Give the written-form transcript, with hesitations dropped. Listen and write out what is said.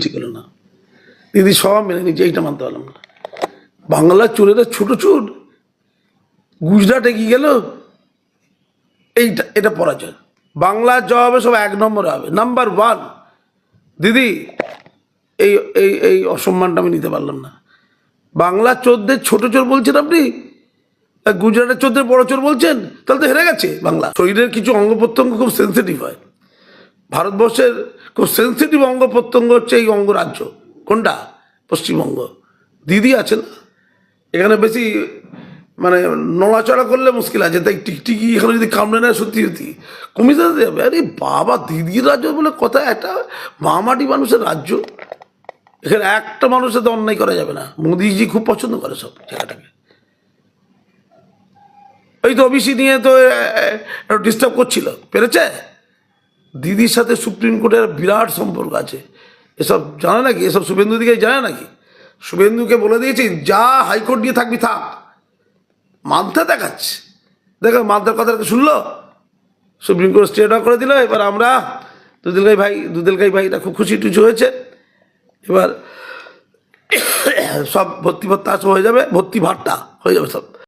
ঠিক হলো না। দিদি সব মেনে নিচ্ছে, এইটা মানতে পারলাম না। বাংলার চোরেরা ছোট চোর, গুজরাটে কি গেল, এটা পরাজয়। বাংলার জবাবে সব 1 নম্বরে হবে, নাম্বার 1। দিদি এই এই এই অসম্মানটা আমি নিতে পারলাম না। বাংলার চোরদের ছোট চোর বলছেন আপনি, গুজরাটের চোরদের বড় চোর বলছেন, তাহলে তো হেরে গেছে বাংলা। শরীরের কিছু অঙ্গ প্রত্যঙ্গ খুব সেন্সিটিভ হয়। ভারতবর্ষের খুব সেন্সিটিভ অঙ্গ প্রত্যঙ্গ হচ্ছে এই অঙ্গরাজ্য। কোনটা? পশ্চিমবঙ্গ। দিদি আছেন এখানে বেশি, মানে নড়াচড়া করলে মুশকিল আছে, তাই টিকটিকি এখানে যদি কামড়ে নেয় সত্যি সত্যি কমিয়ে দিতে যাবে। আরে বাবা, দিদির রাজ্য বলে কথা, একটা মামাটি মানুষের রাজ্য, এখানে একটা মানুষের তো অন্যায় করা যাবে না। মোদিজি খুব পছন্দ করে সব জায়গাটাকে। এই তো ওবিসি নিয়ে তো ডিস্টার্ব করছিল, পেরেছে। দিদির সাথে সুপ্রিম কোর্টের বিরাট সম্পর্ক আছে, এসব জানে নাকি? এসব শুভেন্দু দিকে জানে নাকি? শুভেন্দুকে বলে দিয়েছি যা হাইকোর্ট দিয়ে থাকবি থাক, মানতে দেখাচ্ছে। দেখো মানতার কথা শুনলো, সুপ্রিম কোর্ট স্টে অর্ডার করে দিল। এবার আমরা দুদিলকাই ভাইটা খুব খুশি টুচি হয়েছে। এবার সব ভর্তি ভাট্টা হয়ে যাবে, সব